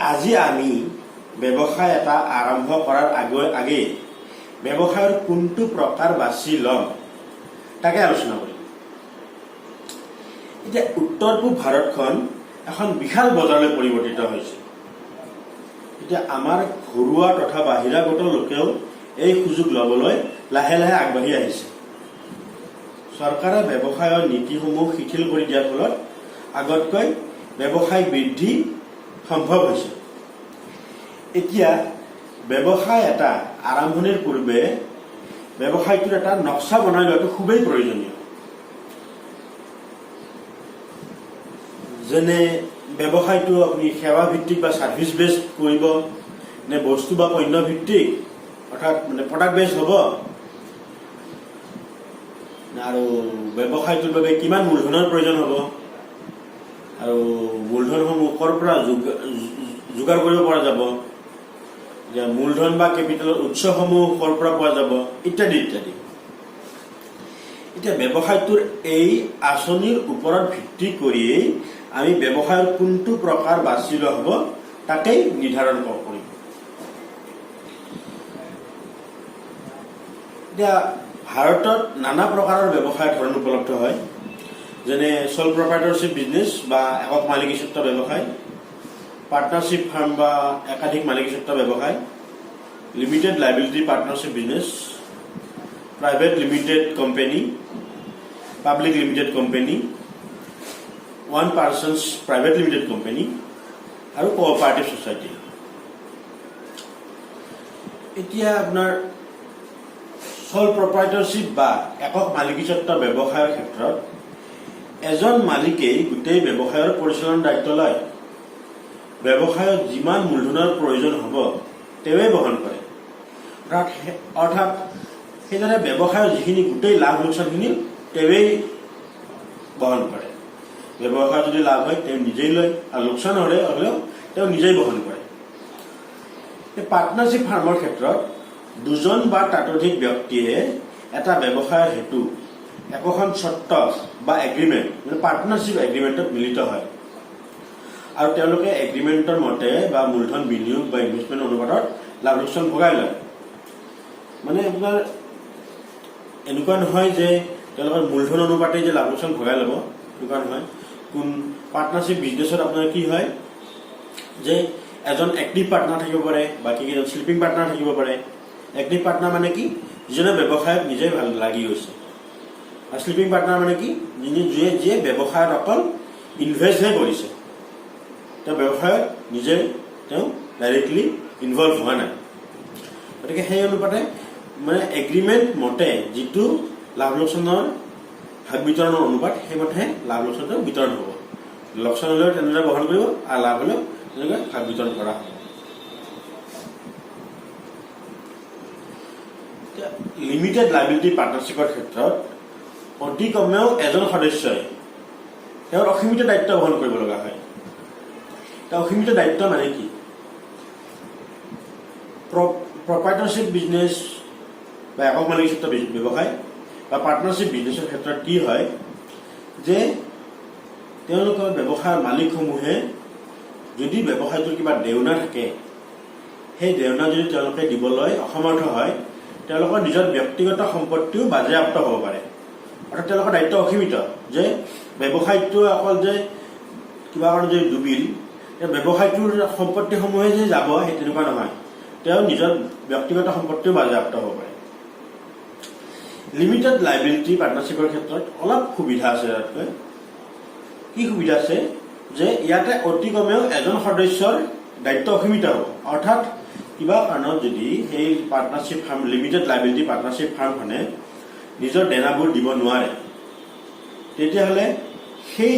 আজি আমি ব্যৱসায় এটা আৰম্ভ কৰাৰ আগে ব্যৱসায়ৰ কোনটো প্ৰকাৰ বাছি ল'ম তাকে আলোচনা কৰিম। এতিয়া উত্তৰ পূব ভাৰতখন এখন বিশাল বজাৰলৈ পৰিৱৰ্তিত হৈছে। এতিয়া আমাৰ ঘৰুৱা তথা বাহিৰাগত লোকেও এই সুযোগ ল'বলৈ লাহে লাহে আগবাঢ়ি আহিছে। চৰকাৰে ব্যৱসায়ৰ নীতিসমূহ শিথিল কৰি দিয়াৰ ফলত আগতকৈ ব্যৱসায় বৃদ্ধি সম্ভৱ হৈছে। এতিয়া ব্যৱসায় এটা আৰম্ভণিৰ পূৰ্বে ব্যৱসায়টোৰ এটা নক্সা বনাই লোৱাটো খুবেই প্ৰয়োজনীয়। যেনে ব্যৱসায়টো আপুনি সেৱা ভিত্তিক বা ছাৰ্ভিচ বেছড কৰিব নে বস্তু বা পণ্য ভিত্তিক অৰ্থাৎ মানে প্ৰডাক্ট বেছড হ'ব, আৰু ব্যৱসায়টোৰ বাবে কিমান মূলধনৰ প্ৰয়োজন হ'ব, আৰু মূলধনসমূহ ক'ৰ পৰা যোগাৰ কৰিব পৰা যাব, যে মূলধন বা কেপিটেলৰ উৎসসমূহ ক'ৰ পৰা পোৱা যাব, ইত্যাদি ইত্যাদি। এতিয়া ব্যৱসায়টোৰ এই আঁচনিৰ ওপৰত ভিত্তি কৰিয়েই আমি ব্যৱসায়ৰ কোনটো প্ৰকাৰ বাছি লোৱা হ'ব তাকেই নিৰ্ধাৰণ কৰিম। এতিয়া ভাৰতত নানা প্ৰকাৰৰ ব্যৱসায়ৰ ধৰণ উপলব্ধ হয়, যেনে চল প্ৰপ্ৰাইটৰশ্বিপ বিজনেছ বা একক মালিকীস্বত্ব ব্যৱসায়, পাৰ্টনাৰশ্বিপ ফাৰ্ম বা একাধিক মালিকীস্বত্ব ব্যৱসায়, limited liability partnership business, private limited company, public limited company, one persons private limited company আৰু কোঅপাৰেটিভ ছ'চাইটি। এতিয়া আপোনাৰ চল প্ৰপ্ৰাইটৰশ্বিপ বা একক মালিকীস্বত্ব ব্যৱসায়ৰ ক্ষেত্ৰত এজন মালিকেই গোটেই ব্যৱসায়ৰ পৰিচালনাৰ দায়িত্ব লয়। ব্যৱসায়ত যিমান মূলধনৰ প্ৰয়োজন হ'ব তেওঁৱেই বহন কৰে। অৰ্থাৎ সেইদৰে ব্যৱসায়ৰ যিখিনি গোটেই লাভ লোকচানখিনি তেওঁৱেই বহন কৰে। ব্যৱসায় যদি লাভ হয় তেওঁ নিজেই লয়, আৰু লোকচান হ'লেও তেওঁ নিজেই বহন কৰে। পাৰ্টনাৰশ্বিপ ফাৰ্মৰ ক্ষেত্ৰত দুজন বা ততোধিক ব্যক্তিয়ে এটা ব্যৱসায়ৰ হেতু একোখন চৰ্ত বা এগ্ৰিমেণ্ট মানে পাৰ্টনাৰশ্বিপ এগ্ৰিমেণ্টত মিলিত হয়, আৰু তেওঁলোকে এগ্ৰিমেণ্টৰ মতে বা মূলধন বিনিয়োগ বা ইনভেষ্টমেণ্ট অনুপাতত লাভ লোকচান ভগাই লয়। মানে আপোনাৰ এনেকুৱা নহয় যে তেওঁলোকৰ মূলধন অনুপাতে যে লাভ লোকচান ভগাই ল'ব, এনেকুৱা নহয়। কোন পাৰ্টনাৰশ্বিপ বিজনেছত আপোনাৰ কি হয় যে এজন এক্টিভ পাৰ্টনাৰ থাকিব পাৰে, বাকী কেইজন শ্লিপিং পাৰ্টনাৰ থাকিব পাৰে। এক্টিভ পাৰ্টনাৰ মানে কি? যিজনে ব্যৱসায়ত নিজেই ভাল লাগি গৈছে। আৰু শ্লিপিং পাৰ্টনাৰ মানে কি? যিয়ে ব্যৱসায়ত অকল ইনভেষ্টহে কৰিছে, তেওঁ ব্যৱসায়ত নিজে তেওঁ ডাইৰেক্টলি ইনভলভ হোৱা নাই। গতিকে সেই অনুপাতে মানে এগ্ৰিমেণ্ট মতে যিটো লাভ লোকচানৰ ভাগ বিতৰণৰ অনুপাত, সেইমতেহে লাভ লোকচানটো বিতৰণ হ'ব। লোকচান হ'লেও তেনেদৰে বহন কৰিব, আৰু লাভ হ'লেও তেনেকৈ ভাগ বিতৰণ কৰা হ'ব। লিমিটেড লাইবিলিটি পাৰ্টনাৰশ্বিপৰ ক্ষেত্ৰত অতি কমেও এজন সদস্যই তেওঁৰ অসীমিত দায়িত্ব বহন কৰিব লগা হয়। তেওঁ অসীমিত দায়িত্ব মানে কি? প্ৰপ্ৰাইটৰশ্বিপ বিজনেছ বা একক মালিকীস্বত্ব ব্যৱসায় বা পাৰ্টনাৰশ্বিপ বিজনেছৰ ক্ষেত্ৰত কি হয় যে তেওঁলোকৰ ব্যৱসায়ৰ মালিকসমূহে যদি ব্যৱসায়টোৰ কিবা দেউনা থাকে, সেই দেউনা যদি তেওঁলোকে দিবলৈ অসমৰ্থ হয়, তেওঁলোকৰ নিজৰ ব্যক্তিগত সম্পত্তিও বাজেয়াপ্ত হ'ব পাৰে। অৰ্থাৎ তেওঁলোকৰ দায়িত্ব অসীমিত, যে ব্যৱসায়টো অকল যে কিবা কাৰণে যদি ডুবিল, ব্যৱসায়টোৰ সম্পত্তিসমূহে যে যাব সেই তেনেকুৱা নহয়, তেওঁ নিজৰ ব্যক্তিগত সম্পত্তিও বাজেয়াপ্ত হ'ব পাৰে। লিমিটেড লাইবিলিটি পাৰ্টনাৰশ্বিপৰ ক্ষেত্ৰত অলপ সুবিধা আছে। ইয়াতকৈ কি সুবিধা আছে যে ইয়াতে অতি কমেও এজন সদস্যৰ দায়িত্ব অসীমিত হ'ব। অৰ্থাৎ কিবা কাৰণত যদি সেই partnership firm limited liability partnership ফাৰ্মখনে নিজৰ দেনাবোৰ দিব নোৱাৰে, তেতিয়াহ'লে সেই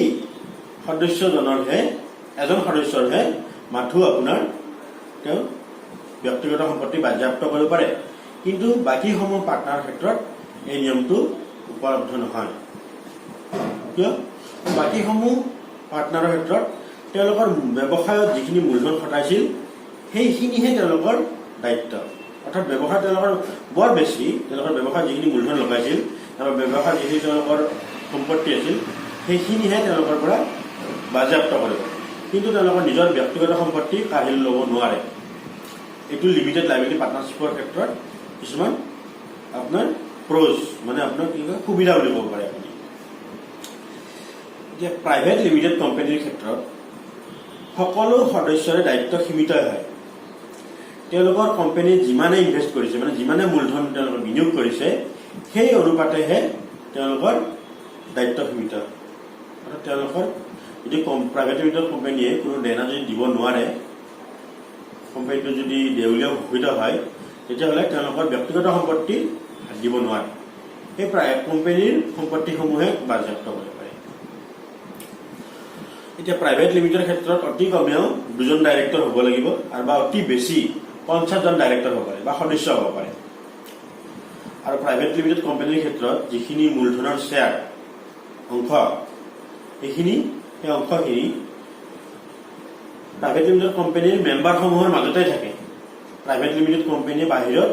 সদস্যজনৰহে এজন সদস্যৰহে মাথো আপোনাৰ তেওঁ ব্যক্তিগত সম্পত্তি বাজেয়াপ্ত কৰিব পাৰে। কিন্তু বাকীসমূহ পাৰ্টনাৰৰ ক্ষেত্ৰত এই নিয়মটো উপলব্ধ নহয়। কিয়? বাকীসমূহ পাৰ্টনাৰৰ ক্ষেত্ৰত তেওঁলোকৰ ব্যৱসায়ত যিখিনি মূলধন খটাইছিল সেইখিনিহে তেওঁলোকৰ দায়িত্ব। অৰ্থাৎ ব্যৱসায় তেওঁলোকৰ বৰ বেছি, তেওঁলোকৰ ব্যৱসায়ত যিখিনি মূলধন লগাইছিল, ব্যৱসায়ত যিখিনি তেওঁলোকৰ সম্পত্তি আছিল, সেইখিনিহে তেওঁলোকৰ পৰা বাজেয়াপ্ত কৰিব। কিন্তু তেওঁলোকৰ নিজৰ ব্যক্তিগত সম্পত্তি কাঢ়ি ল'ব নোৱাৰে। এইটো লিমিটেড লাইবিলিটি পাৰ্টনাৰশ্বিপৰ ক্ষেত্ৰত কিছুমান আপোনাৰ প্ৰ'জ মানে আপোনাৰ কি কয় সুবিধা বুলি ক'ব পাৰে আপুনি। এতিয়া প্ৰাইভেট লিমিটেড কোম্পানীৰ ক্ষেত্ৰত সকলো সদস্যৰে দায়িত্ব সীমিত হয়। তেওঁলোকৰ কোম্পানীত যিমানে ইনভেষ্ট কৰিছে মানে যিমানে মূলধন তেওঁলোকে বিনিয়োগ কৰিছে সেই অনুপাতেহে তেওঁলোকৰ দায়িত্ব সীমিত। অৰ্থাৎ তেওঁলোকৰ যদি প্ৰাইভেট লিমিটেড কোম্পানীয়ে কোনো দেনা যদি দিব নোৱাৰে, কোম্পানীটো যদি দেউলীয়া ঘোষিত হয়, তেতিয়াহ'লে তেওঁলোকৰ ব্যক্তিগত সম্পত্তি দিব নোৱাৰে। সেই কোম্পানীৰ সম্পত্তিসমূহে বাজেয়াপ্ত কৰিব পাৰে। এতিয়া প্ৰাইভেট লিমিটেডৰ ক্ষেত্ৰত অতি কমেও 2জন ডাইৰেক্টৰ হ'ব লাগিব আৰু বা অতি বেছি 50জন ডাইৰেক্টৰ হ'ব পাৰে বা সদস্য হ'ব পাৰে। আৰু প্ৰাইভেট লিমিটেড কোম্পানীৰ ক্ষেত্ৰত যিখিনি মূলধনৰ শ্বেয়াৰ অংশ সেই অংশখিনি প্ৰাইভেট লিমিটেড কোম্পানীৰ মেম্বাৰসমূহৰ মাজতে থাকে। প্ৰাইভেট লিমিটেড কোম্পানীয়ে বাহিৰত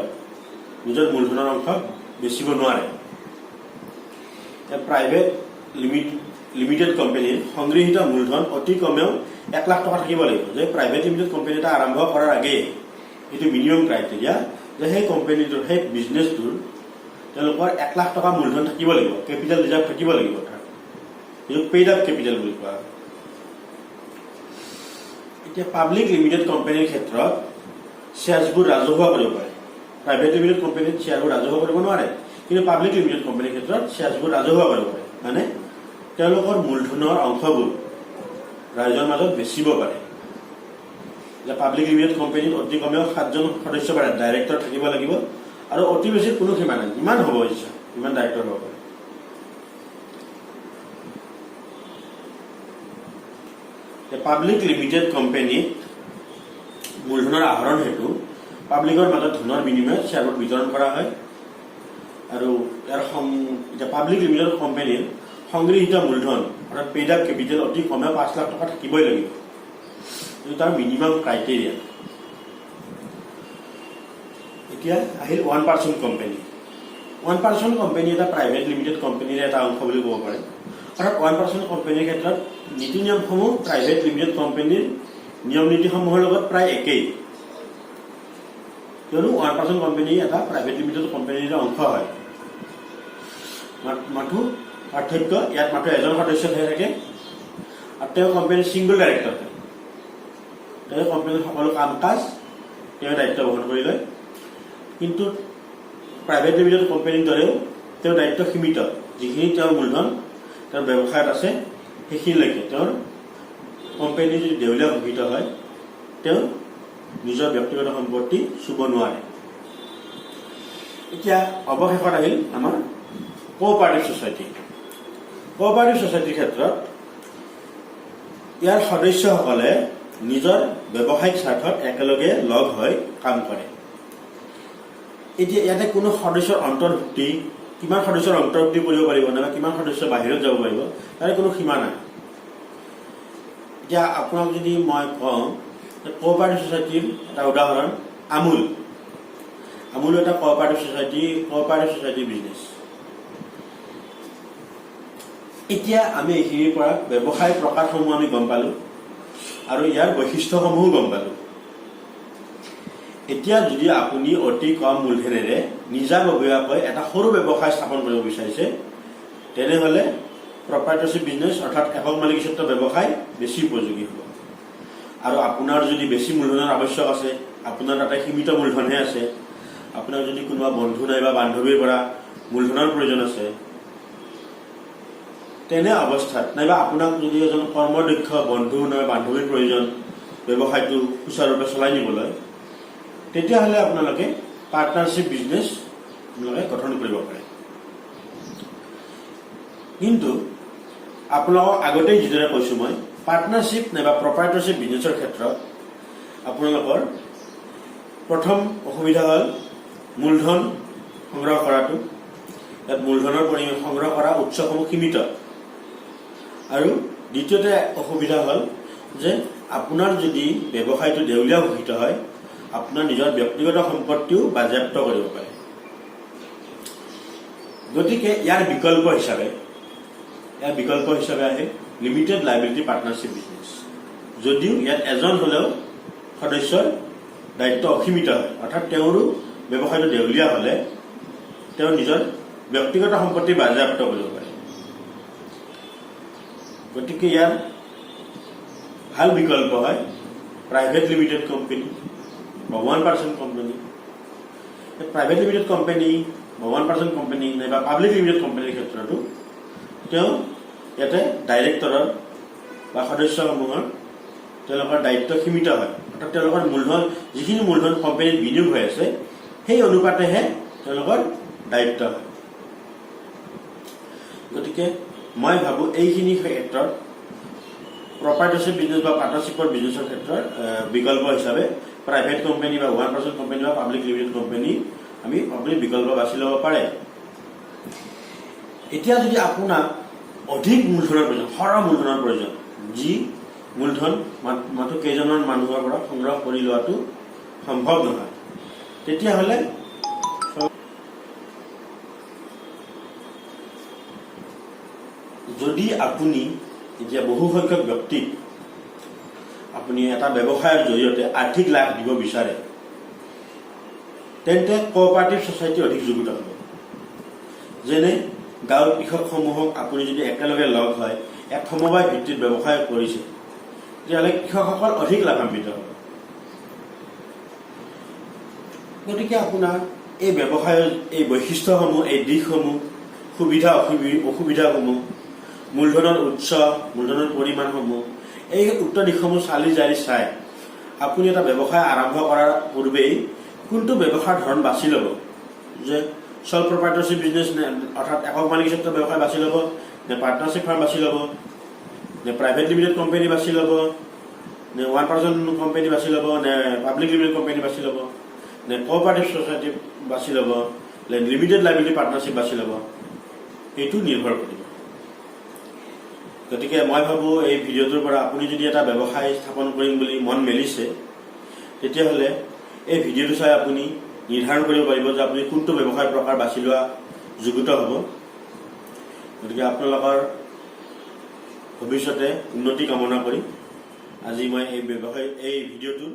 নিজৰ মূলধনৰ অংশ বেচিব নোৱাৰে। প্ৰাইভেট লিমিটেড কোম্পানীৰ সংগৃহীত মূলধন অতি কমেও 1 লাখ টকা থাকিব লাগিব। যে প্ৰাইভেট লিমিটেড কোম্পানী এটা আৰম্ভ কৰাৰ আগেয়ে এইটো মিনিমাম ক্ৰাইটেৰিয়া যে সেই কোম্পানীটোৰ সেই বিজনেছটোৰ তেওঁলোকৰ 1 লাখ টকা মূলধন থাকিব লাগিব, কেপিটেল ৰিজাৰ্ভ থাকিব লাগিব। এইটো পেইড আপ কেপিটেল বুলি কোৱা হয়। এতিয়া পাব্লিক লিমিটেড কোম্পানীৰ ক্ষেত্ৰত শ্বেয়াৰ্ছবোৰ ৰাজহুৱা কৰিব পাৰে। প্ৰাইভেট লিমিটেড কোম্পানীত শ্বেয়াৰবোৰ ৰাজহুৱা কৰিব নোৱাৰে, কিন্তু পাব্লিক লিমিটেড কোম্পানীৰ ক্ষেত্ৰত শ্বেয়াৰ্ছবোৰ ৰাজহুৱা কৰিব পাৰে। মানে তেওঁলোকৰ মূলধনৰ অংশবোৰ ৰাইজৰ মাজত বেচিব পাৰে। যে পাব্লিক লিমিটেড কোম্পানীত অতি কমেও 7জন সদস্য পাৰে ডাইৰেক্টৰ থাকিব লাগিব আৰু অতি বেছি কোনো সীমা নাই, যিমান হ'ব ইচ্ছা ইমান ডাইৰেক্টৰ হ'ব পাৰে। পাব্লিক লিমিটেড কোম্পানীত মূলধনৰ আহৰণ হেতু পাব্লিকৰ মাজত ধনৰ বিনিময়ত শ্বেয়াৰবোৰ বিতৰণ কৰা হয়। আৰু ইয়াৰ এতিয়া পাব্লিক লিমিটেড কোম্পানীৰ সংগৃহীত মূলধন অৰ্থাৎ পেইড আপ কেপিটেল অতি কমেও 5 লাখ টকা থাকিবই লাগিব। এইটো তাৰ মিনিমাম ক্ৰাইটেৰিয়া। এতিয়া আহিল 1% কোম্পানী। 1% কোম্পানী এটা প্ৰাইভেট লিমিটেড কোম্পানীৰ এটা অংশ বুলি ক'ব পাৰে। অৰ্থাৎ 1% কোম্পানীৰ ক্ষেত্ৰত নীতি নিয়মসমূহ প্ৰাইভেট লিমিটেড কোম্পানীৰ নিয়ম নীতিসমূহৰ লগত প্ৰায় একেই, কিয়নো 1% কোম্পানী এটা প্ৰাইভেট লিমিটেড কোম্পানীৰ অংশ হয়। মাথো পাৰ্থক্য ইয়াত মাত্ৰ এজন সদস্যহে থাকে আৰু তেওঁ কোম্পানীৰ ছিংগল ডাইৰেক্টৰ থাকে। তেওঁ কোম্পানীৰ সকলো কাম কাজ তেওঁ দায়িত্ব বহন কৰি লয়। কিন্তু প্ৰাইভেট লিমিটেড কোম্পানীৰ দৰেও তেওঁৰ দায়িত্ব সীমিত। যিখিনি তেওঁৰ মূলধন তেওঁৰ ব্যৱসায়ত আছে সেইখিনিলৈকে তেওঁৰ কোম্পানী যদি দেউলীয়া ঘোষিত হয় তেওঁ নিজৰ ব্যক্তিগত সম্পত্তি চুব নোৱাৰে। এতিয়া অৱশেষত আহিল আমাৰ কোঅপাৰেটিভ ছ'চাইটি। কোঅপাৰেটিভ ছ'চাইটিৰ ক্ষেত্ৰত ইয়াৰ সদস্যসকলে নিজৰ ব্যৱসায়িক স্বাৰ্থত একেলগে লগ হৈ কাম কৰে। এতিয়া ইয়াতে কোনো সদস্যৰ অন্তৰ্ভুক্তি কিমান সদস্যৰ অন্তৰ্ভুক্তি কৰিব পাৰিব নাইবা কিমান সদস্য বাহিৰত যাব পাৰিব তাৰে কোনো সীমা নাই। এতিয়া আপোনাক যদি মই কওঁ কোঅপাৰেটিভ ছ'চাইটিৰ এটা উদাহৰণ আমুল এটা কোঅপাৰেটিভ ছ'চাইটি বিজনেছ। এতিয়া আমি এইখিনিৰ পৰা ব্যৱসায় প্ৰকাৰসমূহ আমি গম পালোঁ আৰু ইয়াৰ বৈশিষ্ট্যসমূহো গম পালোঁ। এতিয়া যদি আপুনি অতি কম মূলধনেৰে নিজাববীয়াকৈ এটা সৰু ব্যৱসায় স্থাপন কৰিব বিচাৰিছে তেনেহ'লে প্ৰপাৰ্টনাৰশ্বিপ বিজনেছ অৰ্থাৎ একক মালিকীস্বত্ব ব্যৱসায় বেছি উপযোগী হ'ব। আৰু আপোনাৰ যদি বেছি মূলধনৰ আৱশ্যক আছে, আপোনাৰ তাতে সীমিত মূলধনহে আছে, আপোনাৰ যদি কোনোবা বন্ধু নাইবা বান্ধৱীৰ পৰা মূলধনৰ প্ৰয়োজন আছে, তেনে অৱস্থাত নাইবা আপোনাক যদি এজন কৰ্মদক্ষ বন্ধু নাইবা বান্ধৱীৰ প্ৰয়োজন ব্যৱসায়টো সুচাৰুৰূপে চলাই নিবলৈ, তেতিয়াহ'লে আপোনালোকে পাৰ্টনাৰশ্বিপ বিজনেছ আপোনালোকে গঠন কৰিব পাৰে। কিন্তু আপোনালোকক আগতেই যিদৰে কৈছোঁ মই পাৰ্টনাৰশ্বিপ নাইবা প্ৰপাৰ্টনাৰশ্বিপ বিজনেছৰ ক্ষেত্ৰত আপোনালোকৰ প্ৰথম অসুবিধা হ'ল মূলধন সংগ্ৰহ কৰাটো। ইয়াত মূলধনৰ পৰিমাণ সংগ্ৰহ কৰা উৎসসমূহ সীমিত। আৰু দ্বিতীয়তে অসুবিধা হ'ল যে আপোনাৰ যদি ব্যৱসায়টো দেউলীয়া ঘোষিত হয় আপোনাৰ নিজৰ ব্যক্তিগত সম্পত্তিও বাজেয়াপ্ত কৰিব পাৰে। গতিকে ইয়াৰ বিকল্প হিচাপে আহে লিমিটেড লাইবিলিটি পাৰ্টনাৰশ্বিপ বিজনেছ, যদিও ইয়াত এজন হ'লেও সদস্যৰ দায়িত্ব অসীমিত হয়, অৰ্থাৎ তেওঁৰো ব্যৱসায়টো দেউলীয়া হ'লে তেওঁ নিজৰ ব্যক্তিগত সম্পত্তি বাজেয়াপ্ত কৰিব পাৰে। গতিকে ইয়াৰ ভাল বিকল্প হয় প্ৰাইভেট লিমিটেড কোম্পানী বা 1% কোম্পানী। প্ৰাইভেট লিমিটেড কোম্পানী বা 1% কোম্পানী নাইবা পাব্লিক লিমিটেড কোম্পানীৰ ক্ষেত্ৰতো তেওঁ ইয়াতে ডাইৰেক্টৰৰ বা সদস্যসমূহৰ তেওঁলোকৰ দায়িত্ব সীমিত হয়, অৰ্থাৎ তেওঁলোকৰ মূলধন যিখিনি মূলধন কোম্পানীত বিনিয়োগ হৈ আছে সেই অনুপাতেহে তেওঁলোকৰ দায়িত্ব হয়। গতিকে মই ভাবোঁ এইখিনি ক্ষেত্ৰত প্ৰপাৰ্টনাৰশ্বিপ বিজনেছ বা পাৰ্টনাৰশ্বিপৰ বিজনেছৰ ক্ষেত্ৰত বিকল্প হিচাপে প্ৰাইভেট কোম্পানী বা 1% কোম্পানী বা পাব্লিক লিমিটেড কোম্পানী আপুনি বিকল্প বাছি ল'ব পাৰে। এতিয়া যদি আপোনাক অধিক মূলধনৰ প্ৰয়োজন, সৰহ মূলধনৰ প্ৰয়োজন, যি মূলধন মাত্ৰ কেইজনমান মানুহৰ পৰা সংগ্ৰহ কৰি লোৱাটো সম্ভৱ নহয়, তেতিয়াহ'লে যদি আপুনি এতিয়া বহু সংখ্যক ব্যক্তিক আপুনি এটা ব্যৱসায়ৰ জৰিয়তে আৰ্থিক লাভ দিব বিচাৰে, তেন্তে কোঅপাৰেটিভ ছ'চাইটি অধিক যুগুত হ'ব। যেনে গাঁৱৰ কৃষকসমূহক আপুনি যদি একেলগে লগ হয় এক সমবায় ভিত্তিত ব্যৱসায় কৰিছে, তেতিয়াহ'লে কৃষকসকল অধিক লাভান্বিত হ'ব। গতিকে আপোনাৰ এই ব্যৱসায়ৰ এই বৈশিষ্ট্যসমূহ, এই দিশসমূহ, সুবিধা অসুবিধাসমূহ, মূলধনৰ উৎস, মূলধনৰ পৰিমাণসমূহ, এই উক্ত দিশসমূহ চালি জাৰি চাই আপুনি এটা ব্যৱসায় আৰম্ভ কৰাৰ পূৰ্বেই কোনটো ব্যৱসায়ৰ ধৰণ বাছি ল'ব, যে চল প্ৰপাৰ্টনাৰশ্বিপ বিজনেছ অৰ্থাৎ একক মালিকীস্বত্ব ব্যৱসায় বাছি ল'ব, নে পাৰ্টনাৰশ্বিপ ফাৰ্ম বাছি ল'ব, নে প্ৰাইভেট লিমিটেড কোম্পানী বাছি ল'ব, নে 1% কোম্পানী বাছি ল'ব, নে পাব্লিক লিমিটেড কোম্পানী বাছি ল'ব, নে কোঅপাৰেটিভ ছ'চাইটি বাছি ল'ব, নে লিমিটেড লাইবিলিটি পাৰ্টনাৰশ্বিপ বাছি ল'ব, এইটো নিৰ্ভৰ কৰিব। গতিকে মই ভাবোঁ এই ভিডিঅ'টোৰ পৰা আপুনি যদি এটা ব্যৱসায় স্থাপন কৰিম বুলি মন মেলিছে, তেতিয়াহ'লে এই ভিডিঅ'টো চাই আপুনি নিৰ্ধাৰণ কৰিব পাৰিব যে আপুনি কোনটো ব্যৱসায় প্ৰকাৰ বাছি লোৱা যোগ্যত হ'ব। গতিকে আপোনালোকৰ ভৱিষ্যতে উন্নতি কামনা কৰি আজি মই এই ভিডিঅ'টোৰ